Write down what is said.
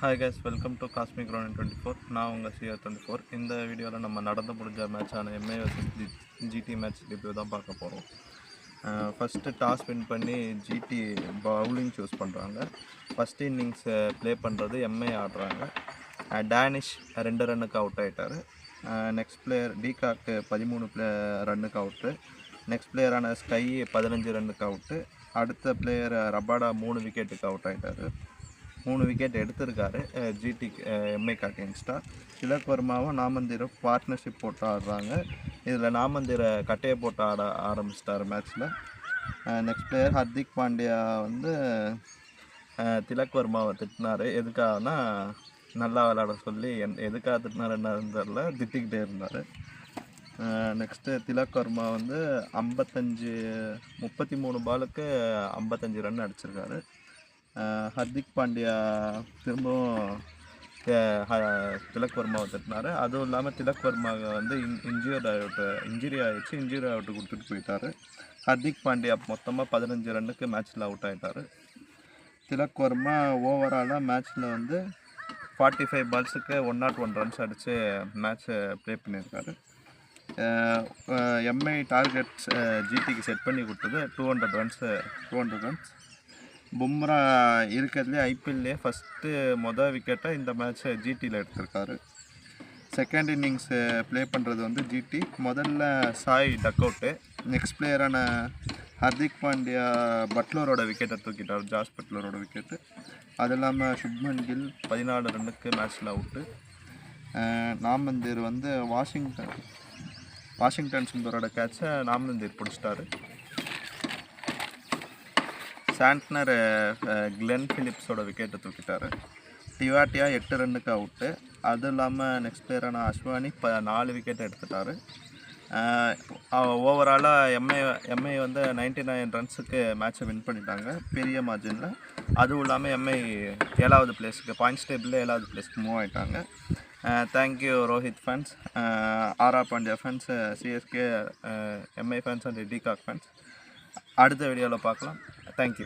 Hi guys, welcome to cosmic round 24. நான் உங்கள் CR24. இந்த வீடியோவில் நம்ம நடந்து முடிஞ்ச மேட்சான MI vs GT match review தான் பார்க்க போகிறோம். ஃபஸ்ட்டு டாஸ் வின் பண்ணி ஜிடி பவுலிங் சூஸ் பண்ணுறாங்க. ஃபஸ்ட் இன்னிங்ஸ் ப்ளே பண்ணுறது எம்ஐ ஆடுறாங்க. டேனிஷ் 2 ரன்னுக்கு அவுட் ஆகிட்டார். நெக்ஸ்ட் பிளேயர் டிகாக்கு 13 ரன்னுக்கு அவுட்டு. நெக்ஸ்ட் பிளேயரான ஸ்கை 15 ரன்னுக்கு அவுட்டு. அடுத்த பிளேயர் ரபாடா 3 விக்கெட்டுக்கு அவுட் ஆகிட்டார். 3 விக்கெட் எடுத்திருக்காரு ஜிடி எம்ஐக்கு அகேன்ஸ்டாக. திலக் வர்மாவும் நாமந்தீரும் பார்ட்னர்ஷிப் போட்டு ஆடுறாங்க. இதில் நாமந்தீரை கட்டையை போட்டு ஆரம்பிச்சிட்டார் மேட்ச்சில். நெக்ஸ்ட் பிளேயர் ஹர்திக் பாண்டியா வந்து திலக் வர்மாவை திட்டினார். எதுக்காகனா நல்லா விளையாட சொல்லி எதுக்காக திட்டினாருன்னு தெரில, திட்டிக்கிட்டே இருந்தார். நெக்ஸ்ட்டு திலக் வர்மா வந்து 33 பாலுக்கு 55 ரன் அடிச்சிருக்காரு. ஹர்திக் பாண்டியா திரும்பவும் திலக் வர்மாவை தட்டினார். அதுவும் இல்லாமல் திலக் வர்மாவை வந்து இன்ஜுரி ஆகிட்டு கொடுத்துட்டு போயிட்டார். ஹர்திக் பாண்டியா மொத்தமாக 15 ரன்னுக்கு மேட்ச்சில் அவுட் ஆகிட்டார். திலக் வர்மா ஓவராலாக மேட்ச்சில் வந்து 45 பால்ஸுக்கு 101 ரன்ஸ் அடித்து மேட்ச்சை ப்ளே பண்ணியிருக்காரு. எம்ஐ டார்கெட்ஸ் ஜிடிக்கு செட் பண்ணி கொடுத்தது 200 ரன்ஸ். பும்ரா இருக்கிறதுலே ஐபிஎல்லே ஃபஸ்ட்டு விக்கெட்டை இந்த மேட்ச்சை ஜிடியில் எடுத்திருக்காரு. செகண்ட் இன்னிங்ஸ் ப்ளே பண்ணுறது வந்து ஜிடி. முதல்ல சாய் டக் அவுட்டு. நெக்ஸ்ட் பிளேயரான ஹர்திக் பாண்டியா பட்லரோட விக்கெட்டை தூக்கிட்டார், ஜாஸ் பட்லரோட விக்கெட்டு. அது இல்லாமல் சுப்மன் கில் 14 ரன்னுக்கு மேட்ச்சில் அவுட்டு. நாமந்தீர் வந்து வாஷிங்டன் சுந்தரோட கேட்சை நாமந்தீர் பிடிச்சிட்டாரு. சாண்ட்னர் கிளென் ஃபிலிப்ஸோட விக்கெட்டை தூக்கிட்டார். டிவாட்டியா 8 ரன்னுக்கு அவுட்டு. அது இல்லாமல் நெக்ஸ்ட் பிளேயரான அஸ்வானி 4 விக்கெட் எடுத்துட்டார். ஓவராலாக எம்ஐ வந்து 99 ரன்ஸுக்கு மேட்ச்சை வின் பண்ணிட்டாங்க பெரிய மார்ஜினில். அதுவும் இல்லாமல் எம்ஐ 7வது பிளேஸுக்கு பாயிண்ட்ஸ் டேபிளில் 7வது பிளேஸ்க்கு மூவ் ஆகிட்டாங்க. Thank you Rohit fans, RR Pandya fans, CSK MI fans and de Kock fans. அடுத்த வீடியோவில் பார்க்கலாம். தேங்க்யூ.